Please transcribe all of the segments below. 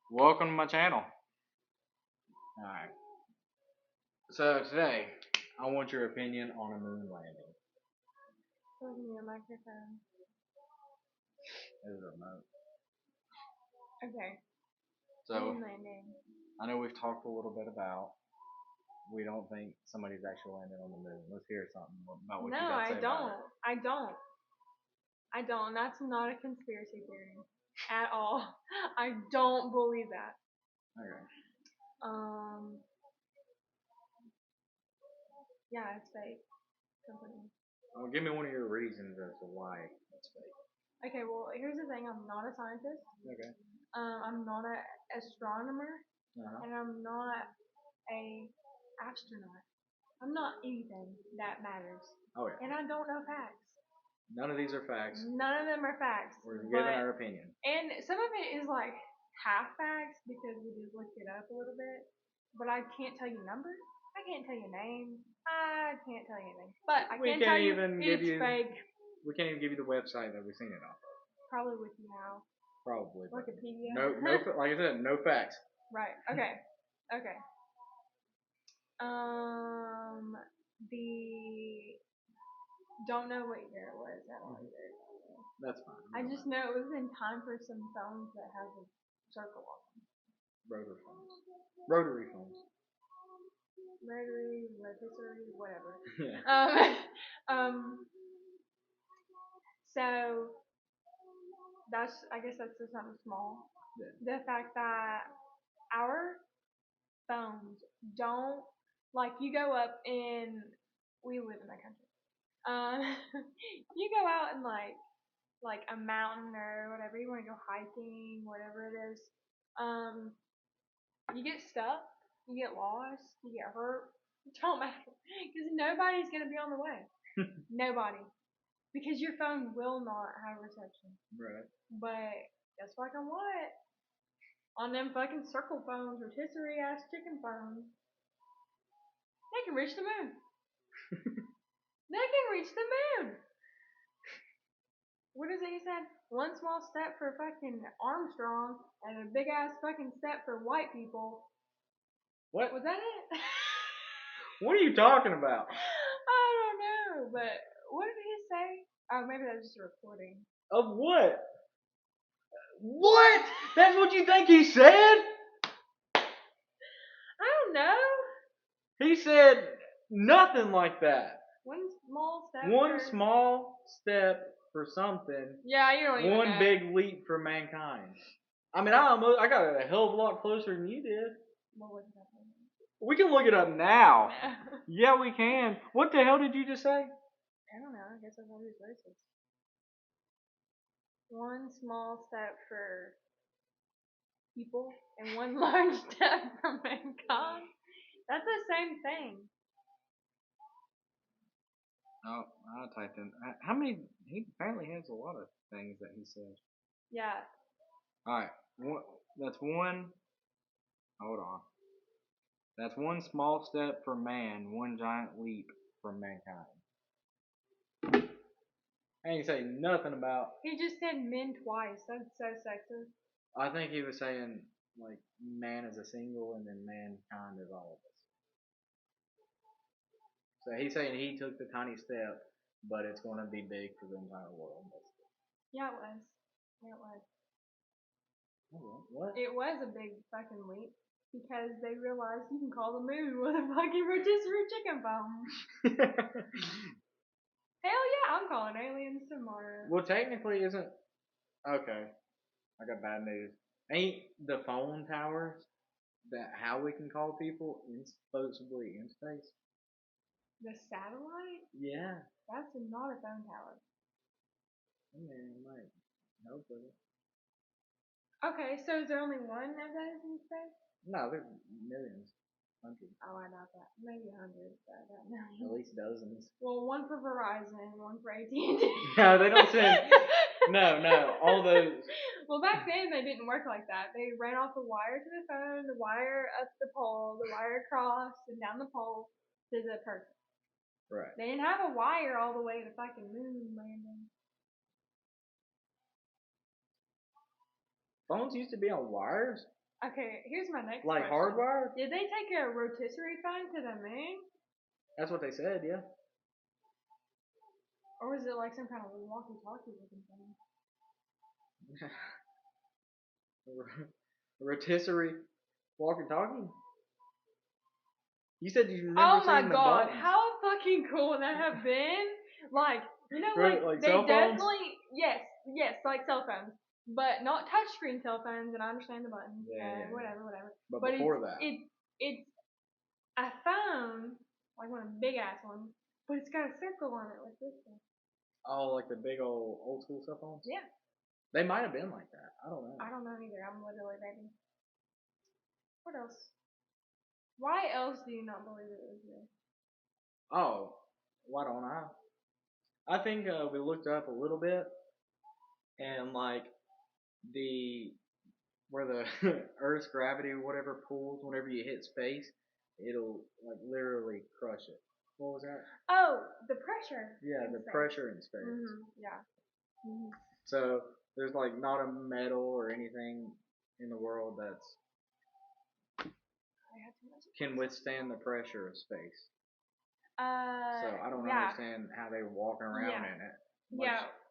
Welcome to my channel. Alright. So today, I want your opinion on a moon landing. Give me a microphone. There's a remote. Okay. So, Moon landing. I know we've talked a little bit about we don't think somebody's actually landed on the moon. Let's hear something about what you No, got to I say about don't. I don't. That's not a conspiracy theory at all. I don't believe that. it. Okay. Yeah, it's fake. Company. Well, give me one of your reasons as to why it's fake. Okay, well, here's the thing. I'm not a scientist. Okay. I'm not an astronomer, Uh-huh. and I'm not a astronaut. I'm not anything that matters. Oh, yeah. And I don't know facts. None of these are facts. None of them are facts. We're giving our opinion. And some of it is like half facts because we just looked it up a little bit. But I can't tell you numbers. I can't tell you names. I can't tell you anything. But I can tell you it's fake. We can't even give you the website that we've seen it on. Probably with you now. Probably. Wikipedia. No, like I said, no facts. Right. Okay. Okay. The don't know what year it was at all either. That's fine. I just know it was in time for some phones that have a circle on them. Rotary phones. Rotary phones. Rotary, rotisserie, whatever. Yeah. So I guess that's just something small. Yeah. The fact that our phones don't, like, you go up in, we live in the country. You go out in like a mountain or whatever, you want to go hiking, whatever it is. You get stuck, you get lost, you get hurt. It don't matter because nobody's gonna be on the way. Nobody, because your phone will not have reception. Right. But guess fucking what? On them fucking circle phones, rotisserie ass chicken phones, they can reach the moon. They can reach the moon. What is it he said? One small step for fucking Armstrong and a big ass fucking step for white people. What? Was that it? What are you talking about? I don't know, but what did he say? Oh, maybe that was just a recording. Of what? What? That's what you think he said? I don't know. He said nothing like that. One small step. One small step for something. Yeah, you don't even know. One big leap for mankind. I mean, I got it a hell of a lot closer than you did. What was that? We can look it up now. Yeah, we can. What the hell did you just say? I don't know. I guess I thought he was racist. One small step for people and one large step for mankind. That's the same thing. Oh, I typed in. How many? He apparently has a lot of things that he says. Yeah. Alright. That's one. Hold on. That's one small step for man, one giant leap for mankind. I ain't say nothing about. He just said men twice. That's so sexist. I think he was saying, like, man is a single and then mankind is all of us. So he's saying he took the tiny step, but it's going to be big for the entire world. Yeah, it was. Yeah, it was. What? It was a big fucking leap because they realized you can call the moon with a fucking rotisserie chicken phone. Hell yeah, I'm calling aliens tomorrow. Well, technically, isn't. Okay. I got bad news. Ain't the phone towers that how we can call people supposedly in space? The satellite? Yeah. That's not a phone tower. I mean, it might help with it. Okay, so is there only one of those in space? No, there's millions. Hundreds. Oh, I doubt that. Maybe hundreds, but I don't know. At least dozens. Well, one for Verizon, one for AT&T. No, they don't send. No, all those. Well, back then they didn't work like that. They ran off the wire to the phone, the wire up the pole, the wire across and down the pole to the person. Right. They didn't have a wire all the way to fucking moon landing. Phones used to be on wires? Okay, here's my next Like question. hardwired? Did they take a rotisserie phone to the moon? That's what they said, yeah. Or was it like some kind of walkie-talkie looking thing? Rotisserie walkie-talkie? You said you remember Oh my seeing the god, buttons. how fucking cool would that have been? Like, you know, Right, like like they cell phones? definitely, yes, like cell phones, but not touchscreen cell phones. And I understand the buttons, Yeah. whatever. But But before that. it's a phone, like one of the big ass ones, but it's got a circle on it like this thing. Oh, like the big old school cell phones? Yeah. They might have been like that. I don't know. I don't know either. I'm literally baby. What else? Why else do you not believe it was real? Oh, why don't I? I think we looked up a little bit, and like the where the Earth's gravity or whatever pulls whenever you hit space, it'll like literally crush it. What was that? Oh, the pressure. Yeah, the space. pressure in space. Yeah. Mm-hmm. So there's like not a metal or anything in the world that's can withstand the pressure of space. So I don't understand how they were walking around in it.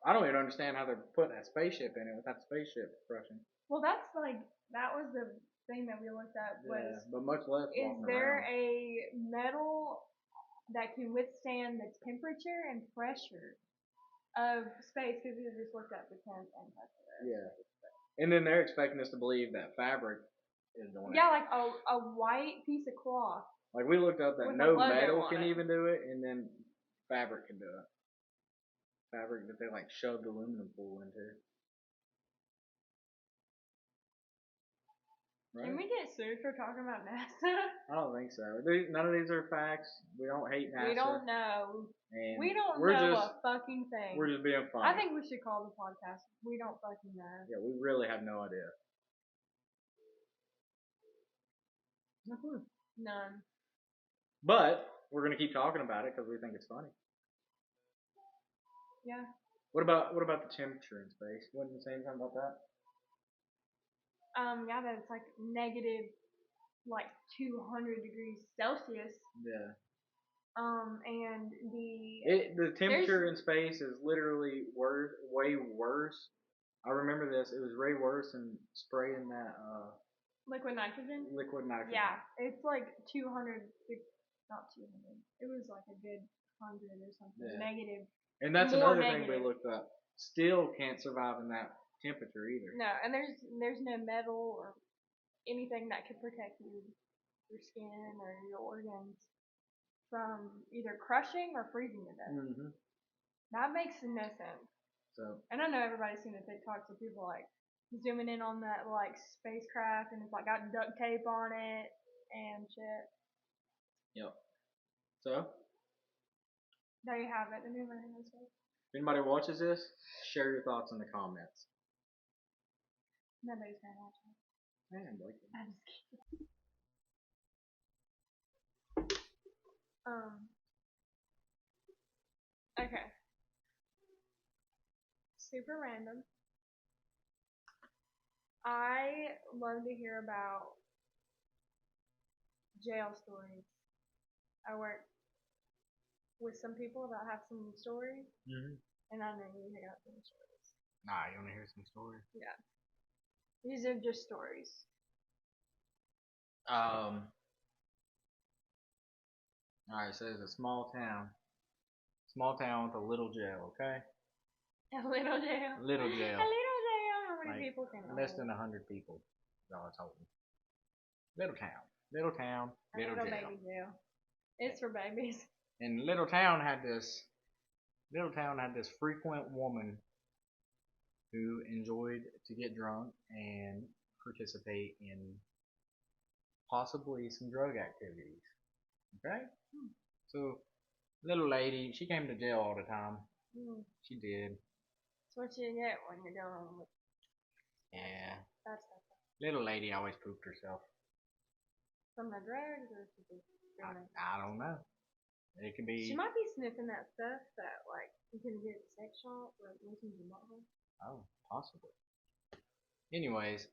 I don't even understand how they're putting that spaceship in it without the spaceship crushing. Well, that's like that was the thing that we looked at was. But much less Is walking there around. a metal that can withstand the temperature and pressure of space? Because we just looked up the temp and pressure. Yeah. And then they're expecting us to believe that fabric is doing it. Yeah, like a white piece of cloth. Like we looked up that with no metal can even do it, and then fabric can do it. Fabric that they like shoved aluminum foil into. Right? Can we get sued for talking about NASA? I don't think so. None of these are facts. We don't hate NASA. We don't know. And we don't know a fucking thing. We're just being funny. I think we should call the podcast We Don't Fucking Know. Yeah, we really have no idea. None. But we're gonna keep talking about it because we think it's funny. Yeah. What about the temperature in space? You wasn't saying something about that? Yeah, that it's like negative, like 200 degrees Celsius. Yeah. And the temperature in space is literally way worse. I remember this. It was way worse than spraying that liquid nitrogen. Yeah, it's like 200, not 200. It was like a good 100 or something. Yeah. Negative. And that's another thing we looked up. Still can't survive in that temperature either. No, and there's no metal or anything that could protect your skin or your organs from either crushing or freezing to death. Mm-hmm. That makes no sense. So, and I know everybody's seen the TikToks of people like zooming in on that like spacecraft and it's like got duct tape on it and shit. Yep. So there you have it. If anybody watches this, share your thoughts in the comments. Nobody's gonna watch it. Man, Blake. I'm just kidding. Okay. Super random. I love to hear about jail stories. I work with some people that have some stories, and I know you got some stories. Nah, you want to hear some stories? Yeah. These are just stories. Alright, so it's a small town. Small town with a little jail, okay? A little jail. Little jail. A little jail. How many people can less than 100 people. That's all I told them. Little town. Little town. Little jail. Baby jail. It's for babies. And little town had this frequent woman who enjoyed to get drunk and participate in possibly some drug activities. Okay? So, little lady, she came to jail all the time. She did. That's what you get when you're dealing with. Yeah. That's little lady always pooped herself. From the drugs or I don't know. It could be. She might be sniffing that stuff that like you can get sex shop or listen to bottle. Oh, possibly. Anyways.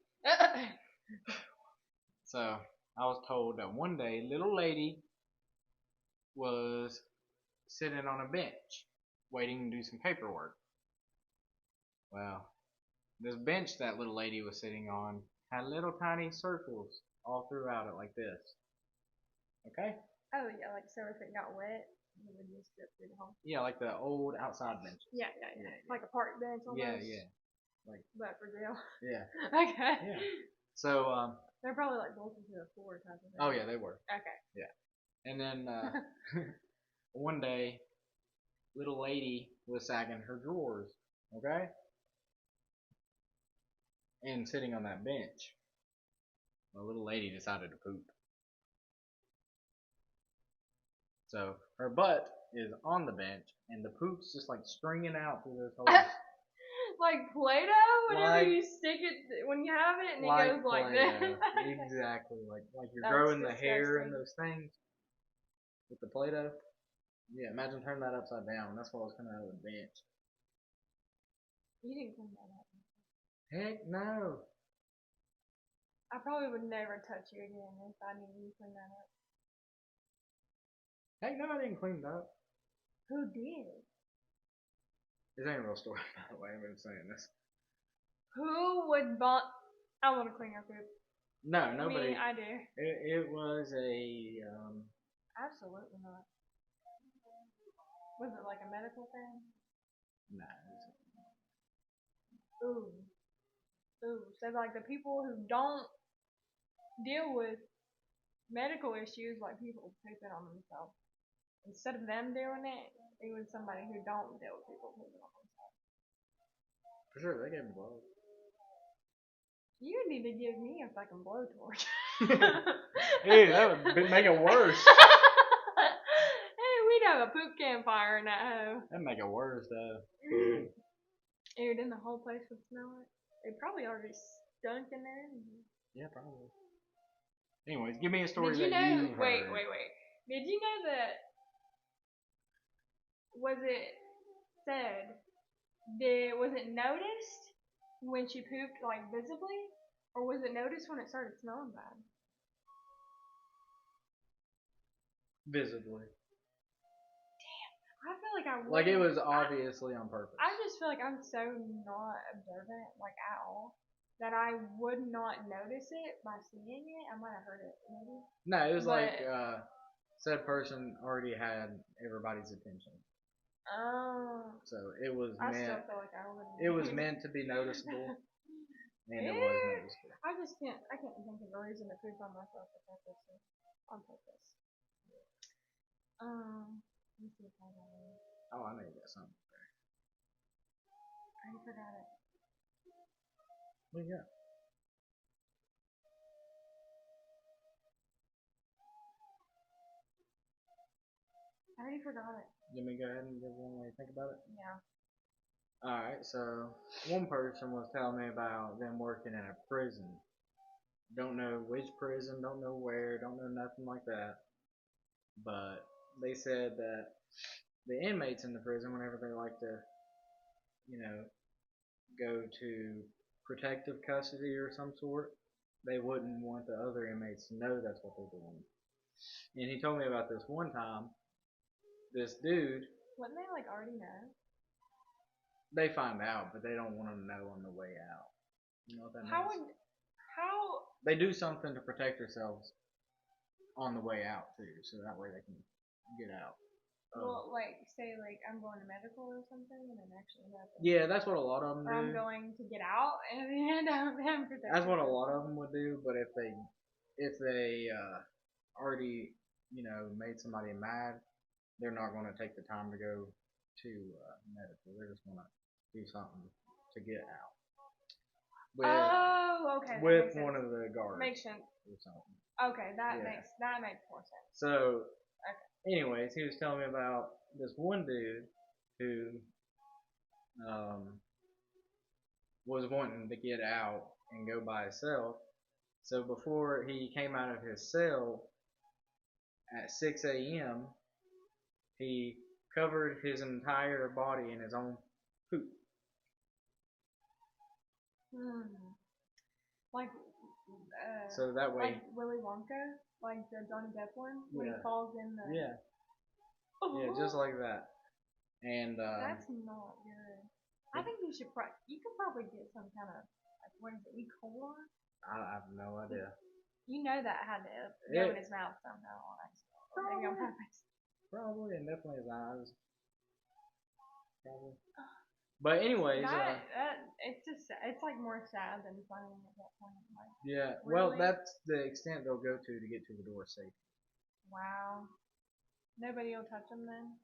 So I was told that one day, little lady was sitting on a bench, waiting to do some paperwork. Well, this bench that little lady was sitting on had little tiny circles all throughout it like this. Okay? Oh yeah, like so if it got wet, you would just drip through the hole. Yeah, like the old outside benches. Yeah. Like a park bench almost. Yeah. Like, but for jail. Yeah. Okay. Yeah. So, they're probably like bolted to the floor type of thing. Oh yeah, they were. Okay. Yeah. And then one day, little lady was sagging her drawers. Okay. And sitting on that bench, the little lady decided to poop. So her butt is on the bench, and the poop's just like stringing out through those holes. Like Play-Doh, whenever Like- you stick it when you have it, and Like it goes like Play-Doh. this. Exactly. Like you're That's growing the hair disgusting. in those things with the Play-Doh. Yeah, imagine turning that upside down. That's what was coming out of the bench. You didn't clean that up. Heck no. I probably would never touch you again if I knew you clean that up. Heck no, I didn't clean it up. Who did? This ain't a real story, by the way. I've been saying this. Who would I want to clean your poop. No, nobody. Me, I do. It was a. Absolutely not. Was it like a medical thing? No. Ooh. So like the people who don't deal with medical issues, like people pooping on themselves, instead of them doing it, it was somebody who don't deal with people pooping on themselves. For sure, they gave me blow. You need to give me a fucking blowtorch. Hey, that would make it worse. Hey, we'd have a poop campfire in that hoe. That'd make it worse, though. Ew, then the whole place would smell it. They probably already stunk in there. Yeah, probably. Anyways, give me a story Did you that know? you heard. Wait. Did you know that? Was it said? Was it noticed when she pooped like visibly, or was it noticed when it started smelling bad? Visibly. I feel like I would. Like it was obviously on purpose. I just feel like I'm so not observant, like at all, that I would not notice it by seeing it. I might have heard it, maybe. No, it was like said person already had everybody's attention. Oh. So it was I meant. still feel like I would. It was meant to be noticeable, and it was noticeable. I just can't. I can't think of a reason to poop on myself on purpose. Let me see if I got it. Oh, I know you got something there. I already forgot it. What do you got? I already forgot it. Let me go ahead and give one while you think about it. Yeah. Alright, so one person was telling me about them working in a prison. Don't know which prison, don't know where, don't know nothing like that. But they said that the inmates in the prison, whenever they like to, go to protective custody or some sort, they wouldn't want the other inmates to know that's what they're doing. And he told me about this one time. This dude. Wouldn't they like already know? They find out, but they don't want them to know on the way out. You know what that means? How? They do something to protect themselves on the way out too, so that way they can get out. Well, like say like I'm going to medical or something, and then actually happens. Yeah, that's what a lot of them do. Or I'm going to get out, and then I'm protected. That's what a lot of them would do, but if they already made somebody mad, they're not going to take the time to go to medical. They're just going to do something to get out. Okay. With one of the guards. Makes sense. Or something. Okay, that makes more sense. So, anyways, he was telling me about this one dude who was wanting to get out and go by himself. So before he came out of his cell at 6 a.m., he covered his entire body in his own poop. Like So that way. Like Willy Wonka, like the Johnny Depp one, when he Yeah. falls in the. Yeah. Yeah, just like that. And That's not good. I think you should. You could probably get some kind of like what is it? E. coli. I have no idea. You know that had to go in his mouth somehow on accident, or maybe on purpose. Probably, and definitely his eyes. Probably. But anyways, it's like more sad than funny at that point. Like, yeah. really? Well, that's the extent they'll go to get to the door safe. Wow. Nobody will touch them then.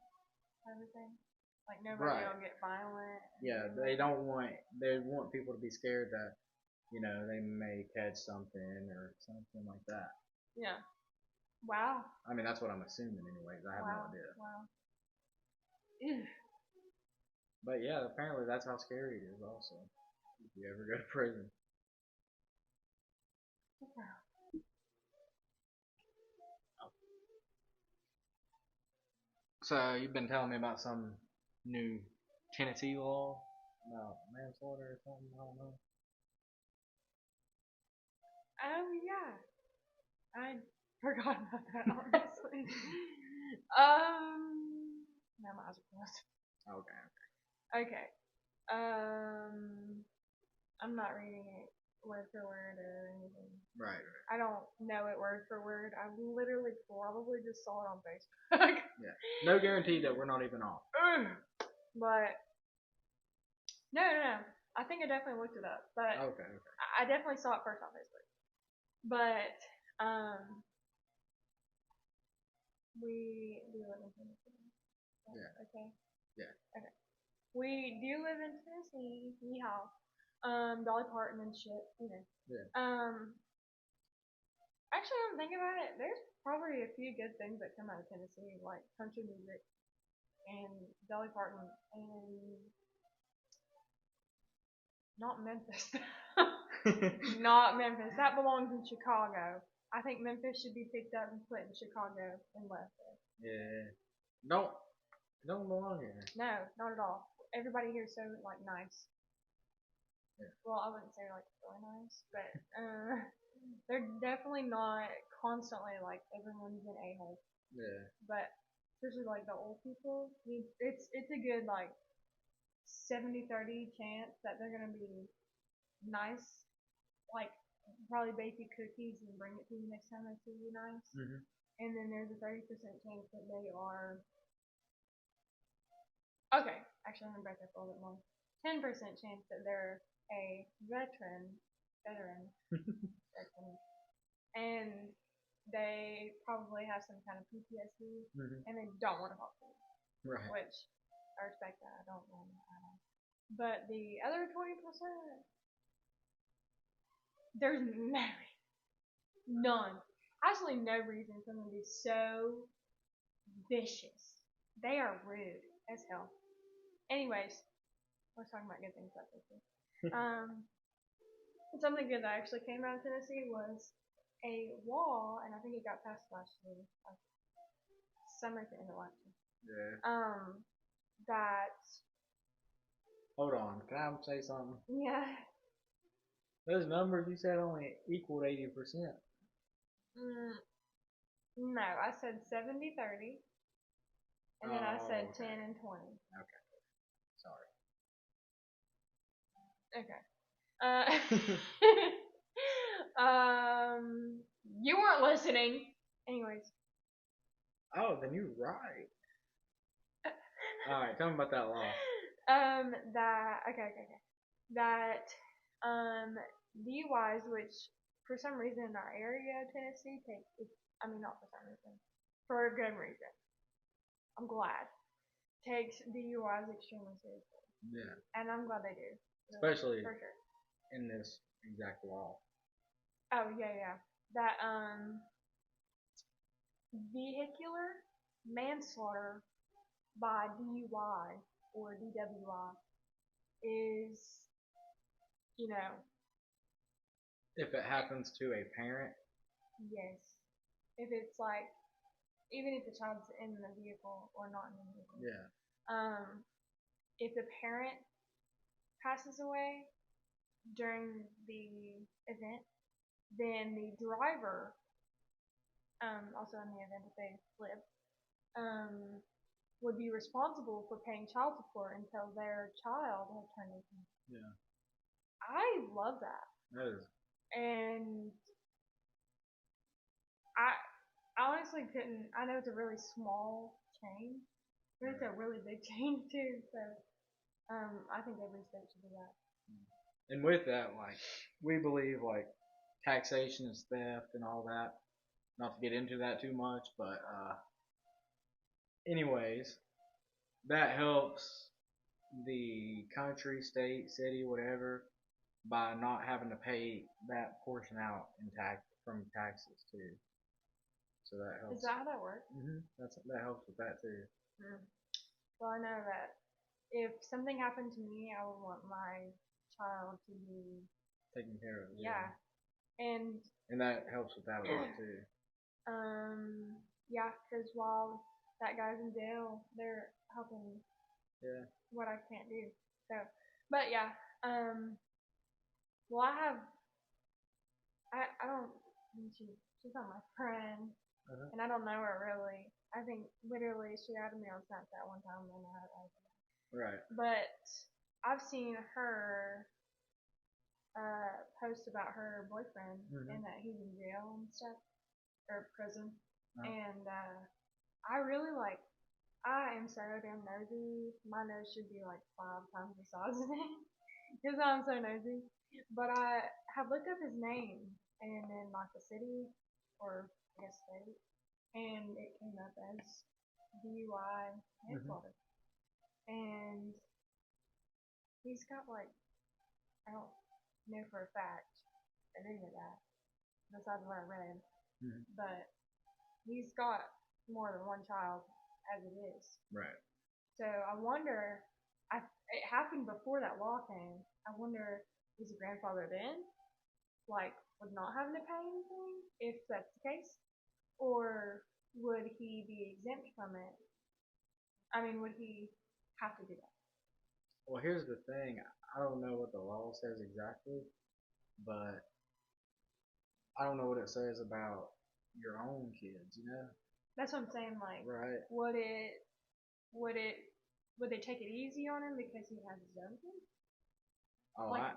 Everything. Like nobody will get violent. Yeah, they want people to be scared that, they may catch something or something like that. Yeah. Wow. I mean, that's what I'm assuming anyways. I have no idea. Wow. Ew. But yeah, apparently that's how scary it is also. If you ever go to prison. So you've been telling me about some new Tennessee law about manslaughter or something. I don't know. Oh yeah. I forgot about that honestly. Now my eyes are closed. Okay. I'm not reading it word for word or anything. Right. I don't know it word for word. I literally probably just saw it on Facebook. Yeah. No guarantee that we're not even off. But no. I think I definitely looked it up. But okay. I definitely saw it first on Facebook. But we do live in Tennessee. Yeah. Okay. Yeah. Okay. We do live in Tennessee. Yeehaw. Dolly Parton and shit. Yeah. Actually, I'm thinking about it. There's probably a few good things that come out of Tennessee, like country music and Dolly Parton and not Memphis. Not Memphis. That belongs in Chicago. I think Memphis should be picked up and put in Chicago and left there. Yeah. Don't belong here. No, not at all. Everybody here is so like nice. Yeah. Well, I wouldn't say like really nice, but they're definitely not constantly like everyone's an a-hole. Yeah. But especially like the old people, I mean, it's a good like 70-30 chance that they're gonna be nice, like probably bake you cookies and bring it to you next time they see you nice. Mm-hmm. And then there's a 30% chance that they are. Okay, actually, I'm gonna break up a little bit more. 10% chance that they're a veteran, and they probably have some kind of PTSD, and they don't want to talk to you. Right. Which I respect that. I don't want to. But the other 20%, there's none, absolutely no reason for them to be so vicious. They are rude as hell. Anyways, I was talking about good things about Tennessee. Something good that actually came out of Tennessee was a law, and I think it got passed last year, like summer to end of last year. Yeah. That. Hold on, can I say something? Yeah. Those numbers you said only equaled 80%. No, I said 70-30. And then I said 10 and 20. Okay. Sorry. Okay. You weren't listening. Anyways. Oh, then you're right. Alright, tell me about that law. That DUIs, which for some reason in our area of Tennessee not for some reason, for a good reason. I'm glad. Takes DUIs extremely seriously. Yeah. And I'm glad they do. Especially for sure. In this exact law. Oh yeah. That vehicular manslaughter by DUI or DWI is, if it happens to a parent? Yes. If it's like, even if the child's in the vehicle or not in the vehicle. Yeah. If the parent passes away during the event, then the driver, also in the event that they live, um, would be responsible for paying child support until their child had turned 18. Yeah. I love that. That is. And I honestly couldn't. I know it's a really small change, but it's a really big change too. So I think every state should do that. And with that, like, we believe like taxation is theft and all that. Not to get into that too much, but anyways, that helps the country, state, city, whatever, by not having to pay that portion out in tax from taxes too. So that helps. Is that how that works? That helps with that too. Mm. Well, I know that if something happened to me, I would want my child to be Taken care of. yeah, and that helps with that a lot too. yeah, because while that guy's in jail, they're helping Yeah. what I can't do. So, but yeah, well, I don't, she's not my friend, and I don't know her really. I think literally she added me on Snapchat one time and I Right. But I've seen her post about her boyfriend and that he's in jail and stuff or prison, and I really like. I am so damn nosy. My nose should be like 5 times the size of it because I'm so nosy. But I have looked up his name and then like the city or I guess state, and it came up as DUI manslaughter, and he's got like I don't know for a fact of any of that besides what I read, but he's got more than one child as it is. Right. So I wonder, it happened before that law came. I wonder, is he grandfathered in, like with not having to pay anything, if that's the case, or would he be exempt from it? I mean, would he have to do that? Well, here's the thing. I don't know what the law says exactly, but I don't know what it says about your own kids. You know. That's what I'm saying. Like, right. Would they take it easy on him because he has his own kids? Oh, like,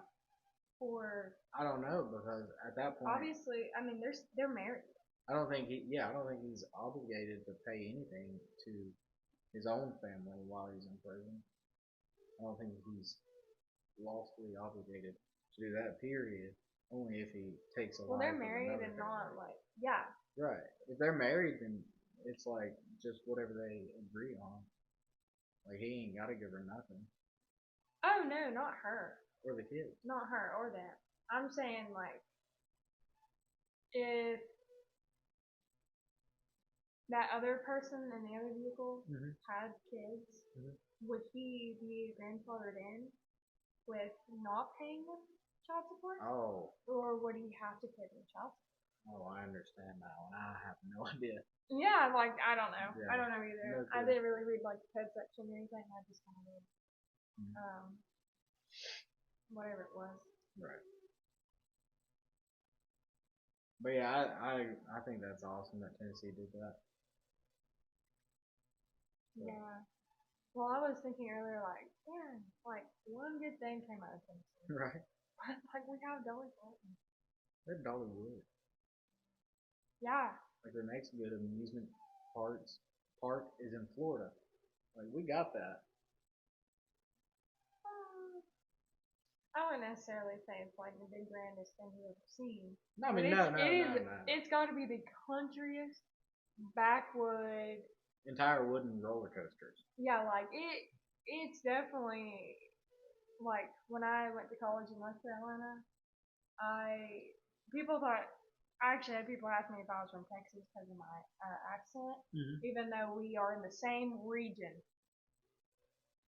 or I don't know because at that point, obviously, I mean, they're married. I don't think he's obligated to pay anything to his own family while he's in prison. I don't think he's lawfully obligated to do that. Period. Only if he takes a Well, life they're of married another and family. not like yeah. Right. If they're married, then it's like just whatever they agree on. Like he ain't gotta give her nothing. Oh no, not her. Or the kids. Not her or them. I'm saying like if that other person in the other vehicle had kids, would he be grandfathered in with not paying them child support? Oh. Or would he have to pay them child support? Oh, I understand that one. I have no idea. Yeah, like I don't know. Yeah. I don't know either. I didn't really read like the code section or anything. I just kind of read whatever it was. Right. But yeah, I think that's awesome that Tennessee did that. So. Yeah. Well, I was thinking earlier, like, yeah, like one good thing came out of Tennessee. Right. Like we have Dollywood. They're Dollywood. Yeah. Like the next good amusement park is in Florida. Like we got that. I wouldn't necessarily say it's like the big grandest thing you've ever seen. No, I mean, no. It's got to be the countryest backwood. Entire wooden roller coasters. Yeah, like it's definitely like when I went to college in North Carolina, people thought I actually had people ask me if I was from Texas because of my accent, even though we are in the same region.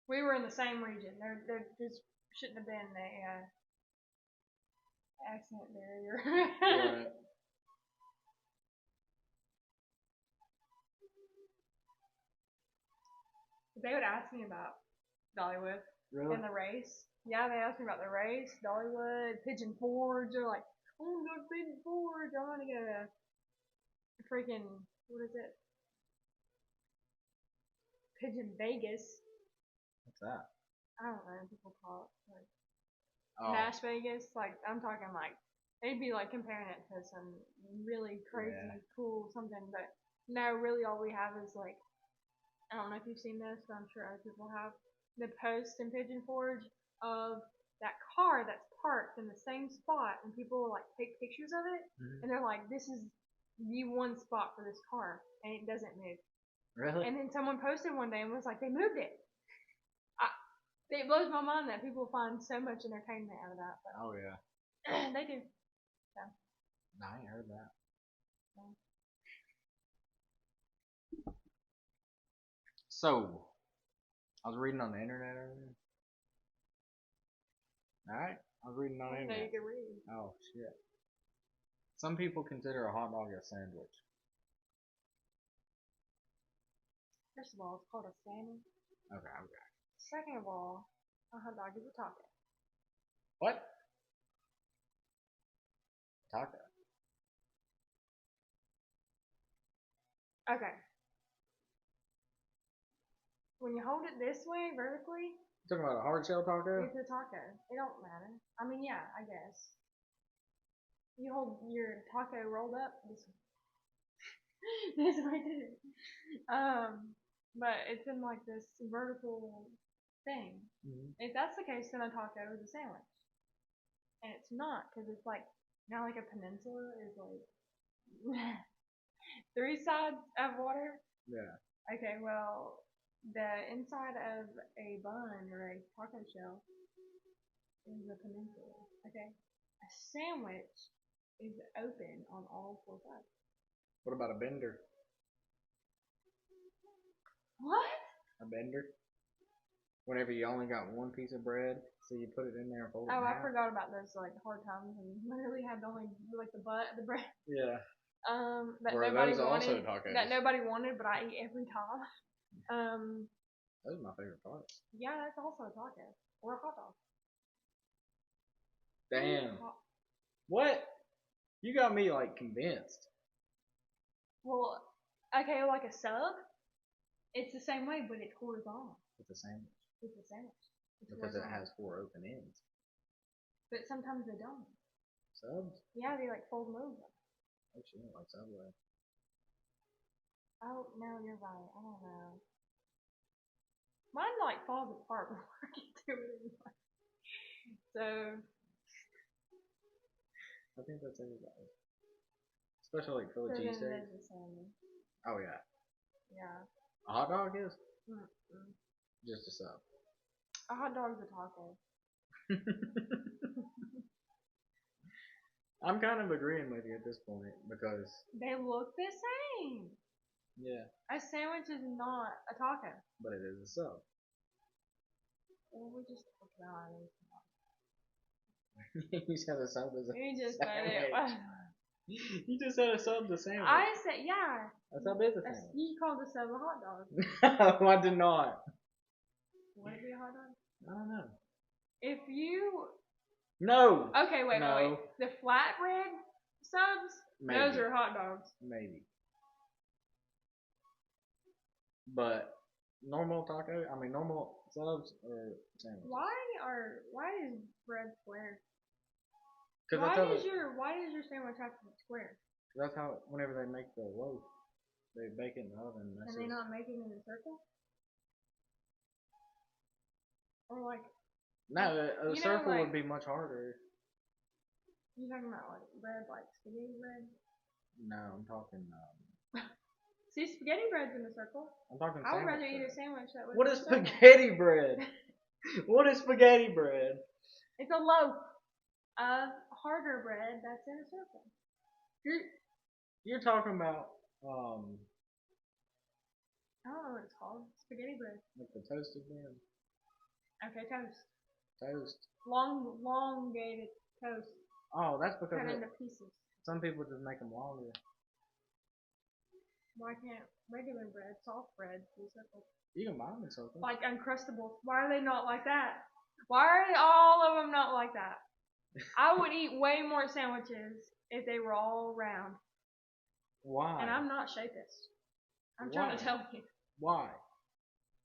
We were in the same region. There just shouldn't have been a accent barrier. Right. They would ask me about Dollywood and the race. Yeah, they asked me about the race, Dollywood, Pigeon Forge. They're like, I want to go to Pigeon Forge. I want to go to freaking, what is it? Pigeon Vegas. What's that? I don't know. People call it like Oh, Nash Vegas. Like I'm talking like they'd be like comparing it to some really crazy, cool something. But no, really all we have is like I don't know if you've seen this, but I'm sure other people have the post in Pigeon Forge of that car that's parked in the same spot, and people will like take pictures of it, and they're like, "This is the one spot for this car," and it doesn't move. really? And then someone posted one day and was like, "They moved it." It blows my mind that people find so much entertainment out of that. But Oh yeah. they do. So. No, I ain't heard that. So, I was reading on the internet earlier. Alright? I was reading on the I didn't know you internet. could read. Oh, shit. Some people consider a hot dog a sandwich. First of all, it's called a sandwich. Okay. Second of all, a hot dog is a taco. What? Taco. Okay. When you hold it this way, vertically, You talking about a hard shell taco? it's a taco. It don't matter. I mean, yeah, I guess. You hold your taco rolled up this way. This way too. But it's in like this vertical thing. Mm-hmm. If that's the case, then a taco is a sandwich. And it's not, because it's like, now like a peninsula is like 3 sides of water. Yeah. Okay, well, the inside of a bun or a taco shell is a peninsula. Okay, a sandwich is open on all 4 sides. What about a bender? What? A bender? Whenever you only got one piece of bread, so you put it in there and fold it Oh, in I half. forgot about those like hard times and literally had only like the bread. Yeah. That Were nobody those also wanted. tacos? That nobody wanted, but I eat every time. Those are my favorite parts. Yeah, that's also a taco or a hot dog. Damn. What? You got me like convinced. Well, okay, like a sub, it's the same way, but it's horizontal. It's a sandwich. It's a sandwich. It's Because it horizontal. has 4 open ends. But sometimes they don't. Subs? Yeah, they like fold them over. Oh shit, like Subway. Oh no, you're right. I don't know. Mine like falls apart before I get to it anyway. So I think that's everybody. Especially like Philly then cheesesteak. there's the sandwich. Oh yeah. Yeah. A hot dog is? Mm-mm. Just a sub. A hot dog's a taco. I'm kind of agreeing with you at this point because They look the same. yeah, A sandwich is not a taco. but it is a sub. Well, we just talked about it. You said a sub is a You just said it. sandwich. You just said a sub's a sandwich. I said, yeah. A sub is a sandwich. You called the sub a hot dog. No, I did not. Would it be a hot dog? I don't know. If you No. okay, wait, No. wait. The flatbread subs, Maybe. those are hot dogs. Maybe. But normal taco, I mean normal subs or sandwiches. Why is bread square? Because Why that's why does your sandwich have to be square? that's how whenever they make the loaf, they bake it in the oven. Can they not make it in a circle? Or like No, a you know, circle like- would be much harder. you talking about like bread, like spaghetti bread? No, I'm talking. See, spaghetti bread's in a circle. I'm talking. I would rather sandwich eat a bread. sandwich that was. What in is a circle. spaghetti bread? What is spaghetti bread? It's a loaf of harder bread that's in a circle. You're talking about I don't know what it's called. Spaghetti bread. like the toasted bread. Okay, toast. Toast. Elongated toast. Oh, that's because Cut into pieces. some people just make them longer. Why can't regular bread, soft bread, be circle? You can buy them in circles. Like Uncrustables. Why are they not like that? Why are all of them not like that? I would eat way more sandwiches if they were all round. Why? And I'm not shapist. I'm trying to tell you. Why?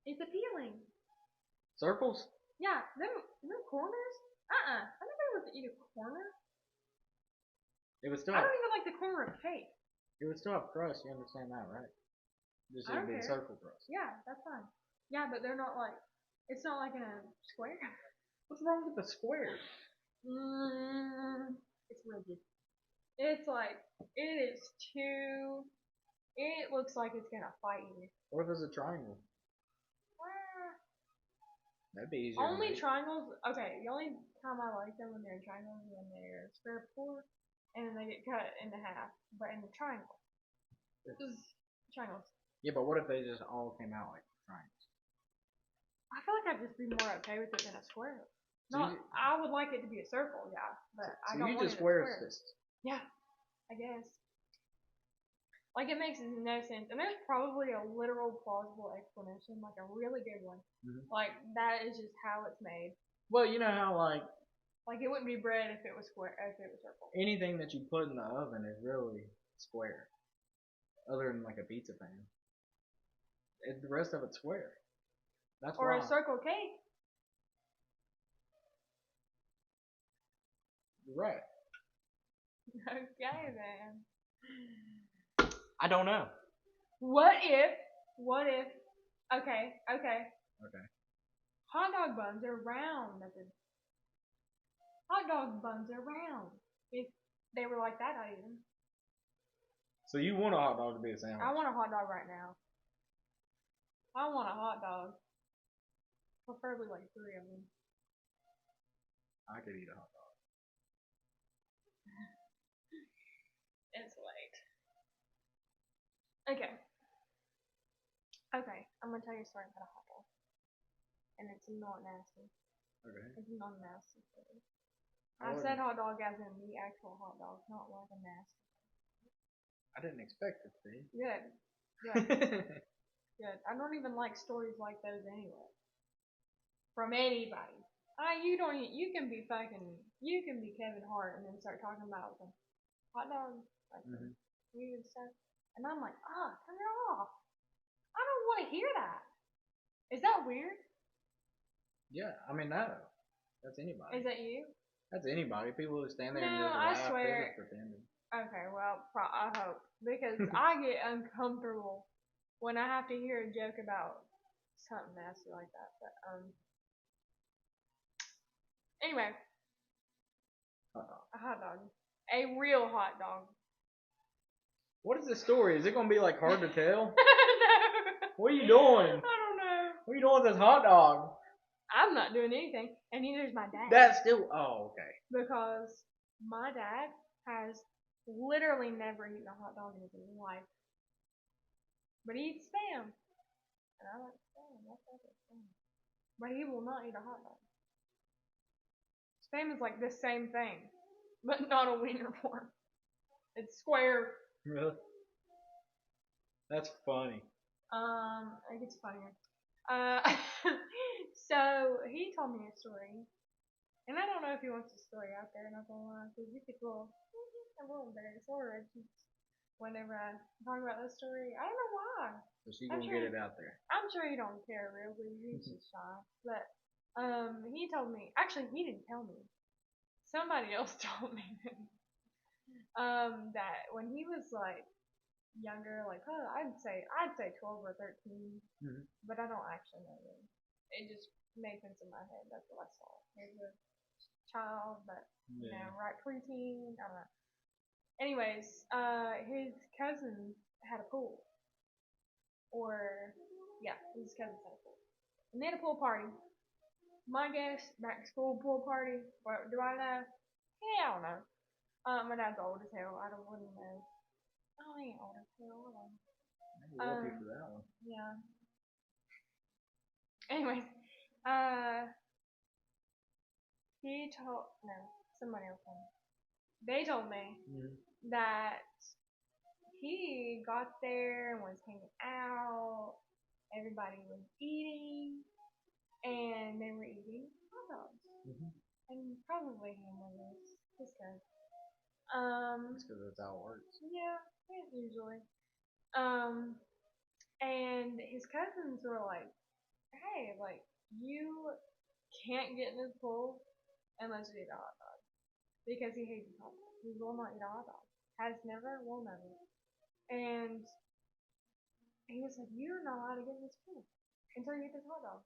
It's appealing. Circles? Yeah, them corners? I never want to eat a corner. It would still I have, don't even like the corner of cake. it would still have crust. You understand that, right? Just I it would don't be a care. circle crust. Yeah, that's fine. Yeah, but they're not like, it's not like in a square. What's wrong with the square? It's rigid. It's like, it is too, it looks like it's gonna fight you. What if it's a triangle? That'd be easier. Only triangles, okay, the only time I like them when they're in triangles is when they're square before, and then they get cut into half. But in the triangle, triangles. Yeah, but what if they just all came out like triangles? I feel like I'd just be more okay with it than a square. So No, I would like it to be a circle, yeah, but I don't you want just it square a square. fist. Yeah, I guess. Like it makes no sense, and there's probably a literal plausible explanation, like a really good one. Mm-hmm. Like that is just how it's made. Well, you know how like it wouldn't be bread if it was square, if it was circle. anything that you put in the oven is really square, other than like a pizza pan. The rest of it's square. That's Or why. a circle cake. You're right. Okay then. I don't know. What if? Okay. Okay. Hot dog buns are round. Hot dog buns are round. If they were like that, I'd eat them. So you want a hot dog to be a sandwich? I want a hot dog right now. I want a hot dog. Preferably like 3 of them. I could eat a hot dog. It's late. Okay. I'm gonna tell you a story about a hot dog. And it's not nasty. Okay. It's not nasty. I said hot dog as in the actual hot dog, not like a nasty. I didn't expect it to be. Good. Good. I don't even like stories like those anyway. From anybody. You can be Kevin Hart and then start talking about some hot dogs, like weird stuff. And I'm like, turn it off. I don't want to hear that. Is that weird? Yeah, I mean, no. That's anybody. Is that you? That's anybody. People who stand there and No, just I laugh, swear. they're just pretending. Okay, well, I hope. Because I get uncomfortable when I have to hear a joke about something nasty like that. But, anyway. A hot dog. A real hot dog. What is the story? Is it going to be like hard to tell? No. What are you doing? I don't know. What are you doing with this hot dog? I'm not doing anything, and neither is my dad. That's still. Oh, okay. Because my dad has literally never eaten a hot dog in his life. But he eats Spam. And I like Spam. That's Spam. But he will not eat a hot dog. Spam is like the same thing, but not a wiener form. It's square. Really? That's funny. It gets funnier. So he told me a story, and I don't know if he wants the story out there, not gonna lie, because you could feel a little embarrassed or whenever I talk about this story. I don't know why. So she's gonna get it out there. I'm sure he don't care really. He's just shy. But he told me. Actually, he didn't tell me. Somebody else told me. That when he was like younger, like I'd say 12 or 13, but I don't actually know them. It just made sense in my head. That's what I saw. He was a child, but you know, right preteen. I don't know. Anyways, his cousin had a pool, his cousin had a pool, and they had a pool party. My guess, back to school pool party. What do I know? Yeah, I don't know. My dad's old as hell. I don't really know. Oh, he ain't old as hell. Maybe lucky for that one. Yeah. Anyways, somebody else told me. They told me that he got there and was hanging out. Everybody was eating, and they were eating hot dogs. and probably hamburgers. Just cause. That's because that's how it works. Yeah, usually. Um, and his cousins were like, "Hey, like you can't get in this pool unless you eat a hot dog because he hates hot dogs. He will not eat a hot dog. Has never, will never." And he was like, "You're not allowed to get in this pool until you eat this hot dog."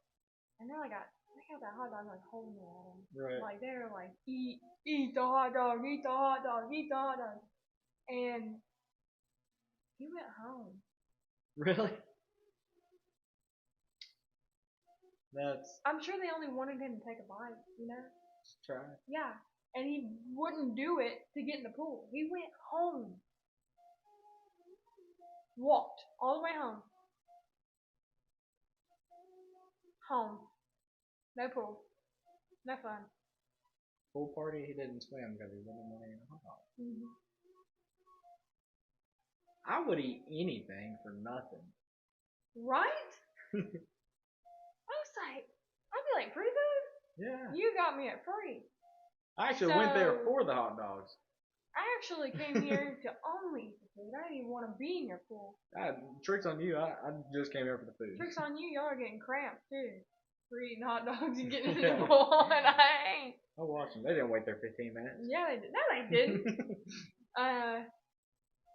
And they had that hot dog like holding it at him. Right. Like they were like, eat the hot dog, eat the hot dog, eat the hot dog. And he went home. Really? That's. I'm sure they only wanted him to take a bite, you know? Just try it. Yeah. And he wouldn't do it to get in the pool. He went home. Walked all the way home. Home. No pool. No fun. Pool party, he didn't swim because he wasn't money in a hot dog. Mm-hmm. I would eat anything for nothing. Right? I was like, I'd be like, free food? Yeah. You got me at free. I actually went there for the hot dogs. I actually came here to only eat the food. I didn't even want to be in your pool. Tricks on you. I just came here for the food. Tricks on you. Y'all are getting cramped too. For eating hot dogs and getting in the pool, and I ain't. I watched them. They didn't wait there 15 minutes. Yeah, they did. No, they didn't.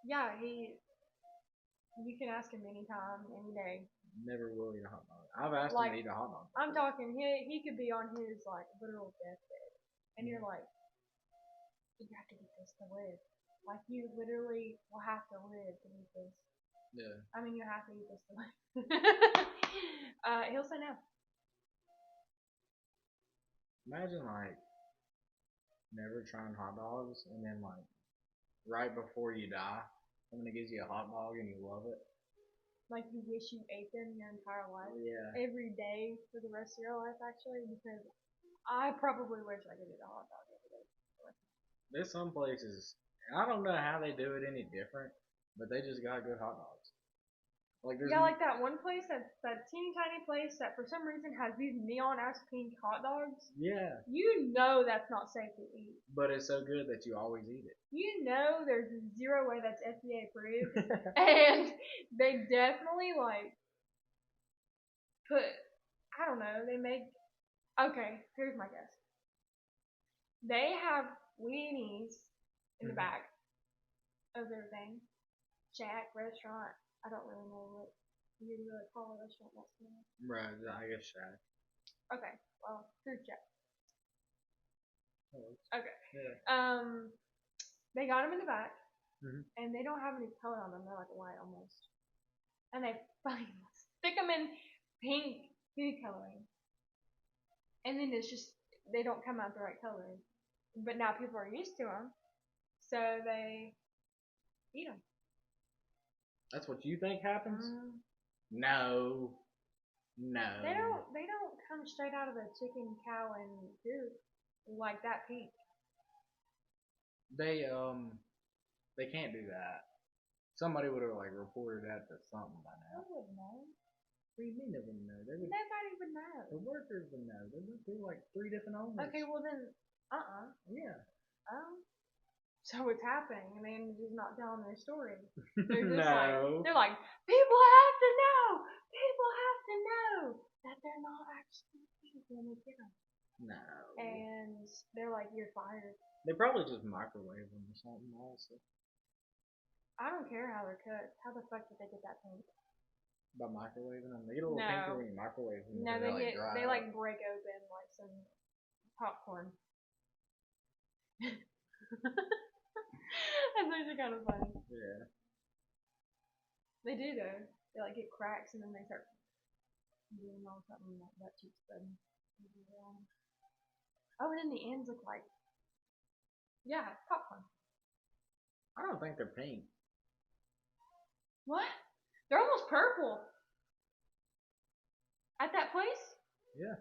Yeah, you can ask him anytime, any day. Never will eat a hot dog. I've asked him to eat a hot dog. I'm talking, he could be on his like literal deathbed, and you're like, you have to get this to live. Like you literally will have to live to eat this. Yeah. I mean, you have to eat this to live. He'll say no. Imagine like never trying hot dogs and then like right before you die, somebody gives you a hot dog and you love it. Like you wish you ate them your entire life. Yeah. Every day for the rest of your life, actually, because I probably wish I could eat a hot dog every day. There's some places, I don't know how they do it any different, but they just got good hot dogs. Like there's Yeah, like that one place, that teeny tiny place that for some reason has these neon ass pink hot dogs. Yeah. You know that's not safe to eat. But it's so good that you always eat it. You know there's zero way that's FDA approved. And they definitely like put, I don't know, they make, okay, here's my guess. They have weenies in the back of their thing. Shack, restaurant, I don't really know what you really call a restaurant next to me. Right, I guess Shack. Okay, well, food shack. Oh, Okay. yeah. They got them in the back, and they don't have any color on them. They're like white almost, and they fucking stick them in pink food coloring, and then it's just they don't come out the right color. But now people are used to them, so they eat them. That's what you think happens? No. No. They don't come straight out of a chicken, cow, and goose like that pink. They can't do that. Somebody would have like reported that to something by now. I wouldn't know. What do you mean they wouldn't know? Nobody would know. The workers would know. They went through like 3 different owners. Okay, well then, Yeah. Oh. So it's happening, and they're just not telling their story. They're just No. they're like, people have to know! People have to know that they're not actually pink when they get them. No. And they're like, you're fired. They probably just microwave them or something also. I don't care how they're cut. How the fuck did they get that pink? By microwaving them? They get a little pinker when you microwave them. No, they like break open like some popcorn. That's actually kind of funny. Yeah. They do though. They like get cracks and then they start doing all something like butt cheeks spreading. Oh, and then the ends look like, yeah, popcorn. I don't think they're pink. What? They're almost purple. At that place? Yeah.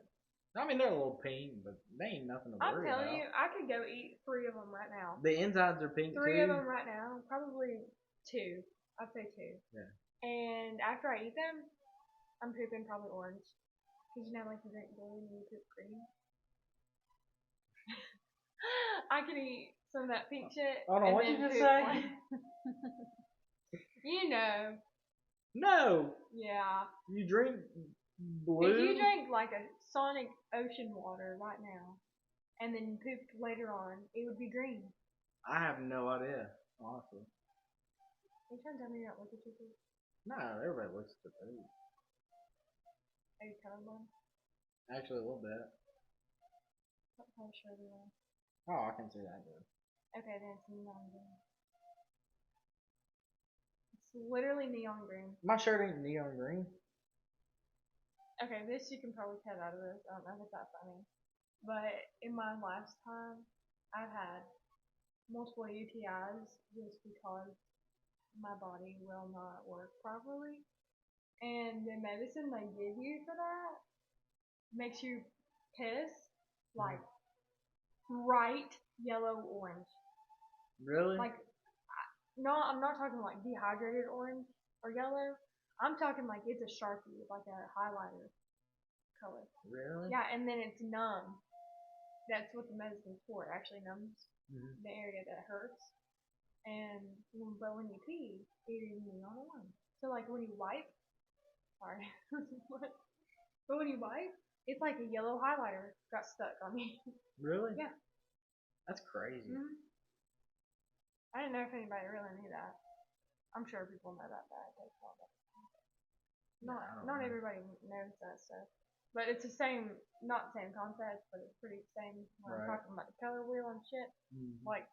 I mean, they're a little pink, but they ain't nothing to worry about. I'm telling you, I could go eat 3 of them right now. The insides are pink 3 too? of them right now. Probably 2. I'd say 2. Yeah. And after I eat them, I'm pooping probably orange. Because you know, like you drink blue and you poop green. I can eat some of that pink shit. Hold on, and what'd then you just poop say? one. You know. No. Yeah. You drink blue. If you drank like a Sonic Ocean water right now, and then you pooped later on, it would be green. I have no idea, honestly. Are you trying to tell me you don't look at your poop? No, everybody looks at the food. Are you colorblind? Actually, a little bit. What color shirt are you wearing? Oh, I can see that good. Okay, then it's neon green. It's literally neon green. My shirt ain't neon green. Okay, this you can probably cut out of this. I don't know if it's that funny. But in my lifetime, I've had multiple UTIs just because my body will not work properly. And the medicine they give you for that makes you piss like bright yellow orange. Really? Like, no, I'm not talking like dehydrated orange or yellow. I'm talking like it's a Sharpie, like a highlighter color. Really? Yeah, and then it's numb. That's what the medicine's for. It actually numbs the area that hurts. But when you pee, it is neon orange. So like when you wipe, sorry, but when you wipe, it's like a yellow highlighter got stuck on me. Really? Yeah. That's crazy. I didn't know if anybody really knew that. I'm sure people know that, but it takes a lot of Not everybody knows that stuff. But it's the same, not the same concept, but it's pretty same when I'm talking about the color wheel and shit. Like,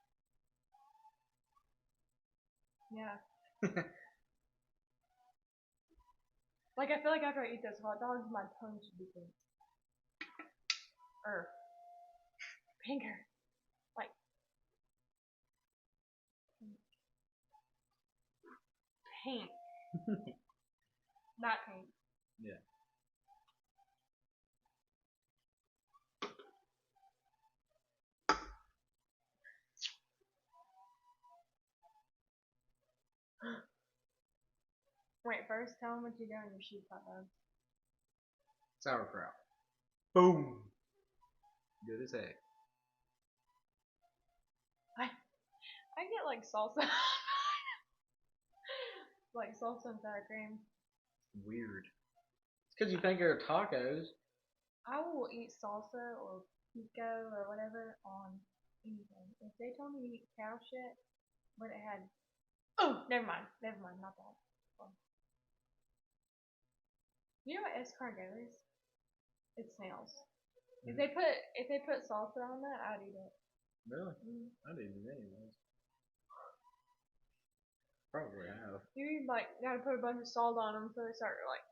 yeah. Like, I feel like after I eat those hot dogs, my tongue should be pink. Or pinker. Like, pink. Not pink. Yeah. Wait, first tell them what you do on your sheep hot dogs. Sauerkraut. Boom. Good as heck. I get like salsa. Like salsa and sour cream. Weird. It's because you think they're tacos. I will eat salsa or pico or whatever on anything. If they told me to eat cow shit, but it had, oh, never mind, not that. You know what escargot is? It's snails. If they put salsa on that, I'd eat it. Really? I didn't anyways. Probably have. You like gotta put a bunch of salt on them so they start like.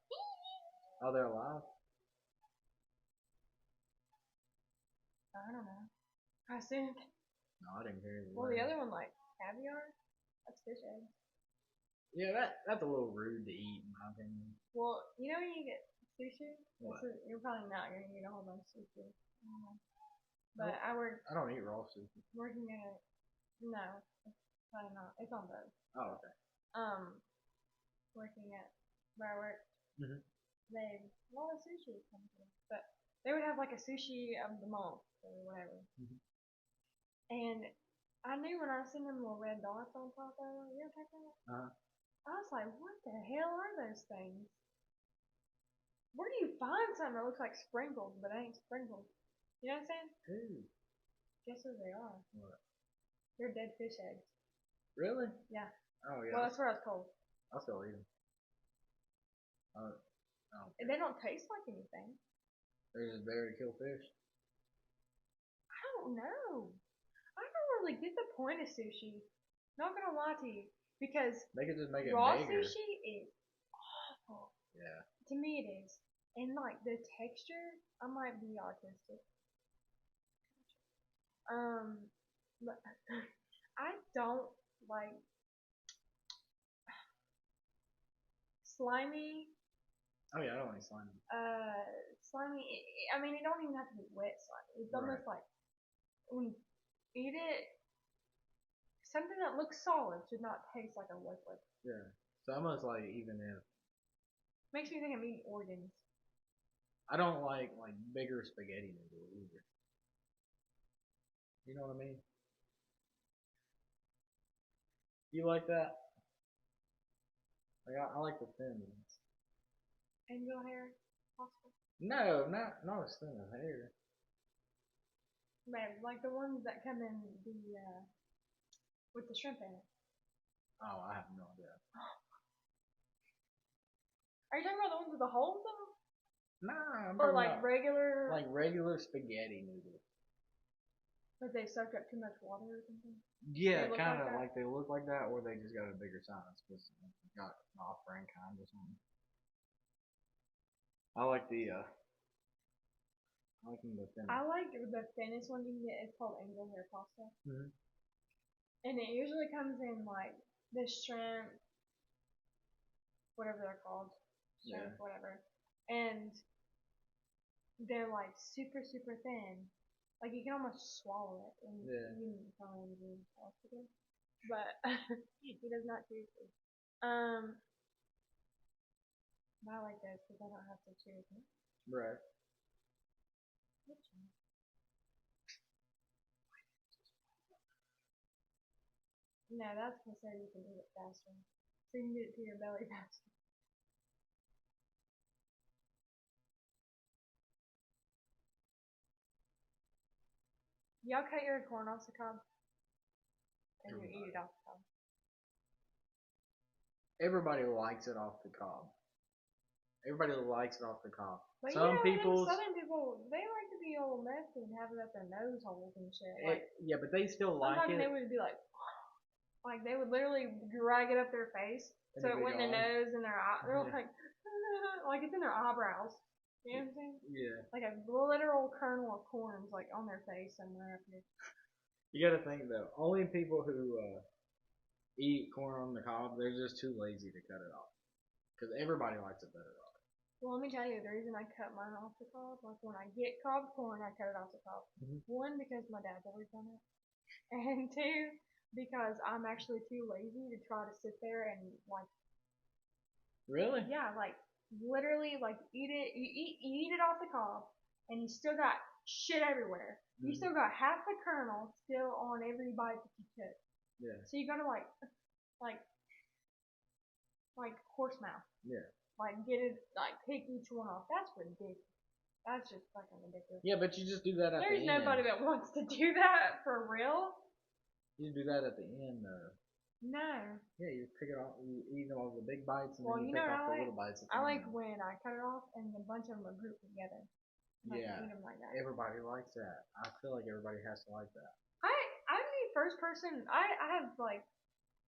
Oh, they're alive? I don't know. I assumed. No, I didn't hear it. Well, the other one like caviar. That's fish eggs. Yeah, that's a little rude to eat in my opinion. Well, you know when you get sushi, What? you're probably not gonna eat a whole bunch of sushi. But I work. I don't eat raw sushi. Working at no, probably not. It's on both. Oh, okay. Working at where I work, they a lot of sushi comes in, but they would have like a sushi of the month or whatever. And I knew when I seen them little red dots on top of it. You know what I'm talking about? I was like, what the hell are those things? Where do you find something that looks like sprinkles, but ain't sprinkles? You know what I'm saying? Ooh. Guess what they are? What? They're dead fish eggs. Really? Yeah. Oh, yeah. Well, that's what I was told. I'll still eat them. They don't taste like anything. They're just there to kill fish. I don't know. I don't really get the point of sushi. Not gonna lie to you, because they could just make it raw bigger. sushi is awful. Yeah. To me, it is, and like the texture, I might be autistic. But I don't like slimy. Oh yeah, I don't like slimy. Slimy. I mean, it don't even have to be wet slimy. It's almost like when you eat it, something that looks solid should not taste like a liquid. Yeah. So almost like even if makes me think I'm eating organs. I don't like bigger spaghetti noodles either. You know what I mean? You like that? Like I like the thin ones. Angel hair, possible. No, not as thin as hair. Man, like the ones that come in the with the shrimp in it. Oh, I have no idea. Are you talking about the ones with the holes in them? Nah, I'm Or talking like about regular, like regular spaghetti noodles. but they soak up too much water or something? Yeah, They look kind like of that? like they look like that, or they just got a bigger size because got an off-brand kind or something. I like the I like them the thin. I like the thinnest one you can get. It's called angel hair pasta, Mm-hmm. and it usually comes in like the shrimp, whatever they're called, shrimp, Yeah. whatever, and they're like super super thin. Like you can almost swallow it, and Yeah. you can probably do it, but he does not choose to. But I like those because I don't have to choose. Right. Which one? No, that's so you can eat it faster. So you can get it to your belly faster. Y'all cut your corn off the cob and you eat it off the cob. Everybody likes it off the cob. Everybody likes it off the cob. But Some you know, people, them southern people, they like to be all messy and have it up their nose holes and shit. Like, yeah, but they still I'm like talking it. they would be like they would literally drag it up their face And so then it they went in go their on. nose and their eye. They're Yeah. like it's in their eyebrows. You know what I'm saying? Yeah. Like a literal kernel of corn's like on their face somewhere up here. You got to think though, only people who eat corn on the cob, they're just too lazy to cut it off. Because everybody likes it better off. Well, let me tell you the reason I cut mine off the cob. Like when I get cob corn, I cut it off the cob. Mm-hmm. One, because my dad's always done it, and two, because I'm actually too lazy to try to sit there and like Really? yeah, like literally like eat it. You eat it off the cob, and you still got shit everywhere. You Mm-hmm. still got half the kernel still on every bite that you took. Yeah. So you gotta like like horse mouth. Yeah. Like get it like pick each one off. That's ridiculous. That's just fucking ridiculous. Yeah, but you just do that at There's the end. nobody that wants to do that for real. You do that at the end though. No. Yeah, you pick it off, you eat all the big bites, and Well, then you you know pick what off I the like? little bites. At the I like end. when I cut it off and a bunch of them are grouped together. And Yeah. I can eat them like that. Everybody likes that. I feel like everybody has to like that. I'm the first person. I have like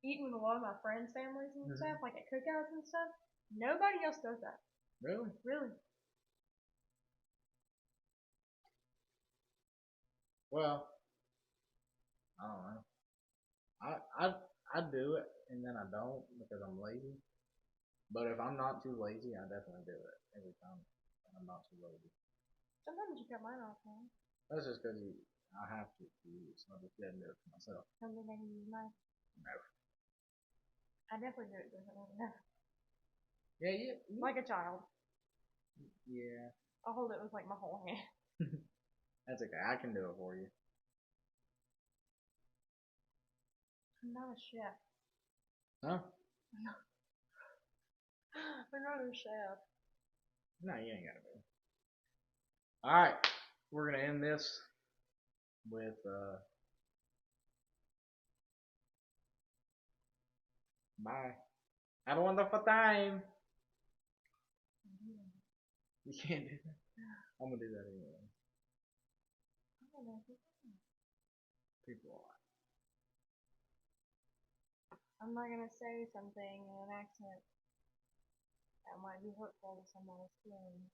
eaten with a lot of my friends' families and stuff, like at cookouts and stuff. Nobody else does that. Really? Really. Well, I don't know. I do it and then I don't because I'm lazy. But if I'm not too lazy, I definitely do it every time. I'm not too lazy. Sometimes you cut mine off, man. That's just because I have to. So I just didn't do it for myself. Something I can use knife. No. I definitely do it differently. Yeah, yeah. Like a child. Yeah. I'll hold it with like my whole hand. That's okay. I can do it for you. I'm not a chef. Huh? I'm not a chef. No, you ain't gotta be. Alright. We're gonna end this with bye. Have a wonderful time. You can't do that. I'm gonna do that anyway. People are. I'm not gonna say something in an accent that might be hurtful to someone's feelings.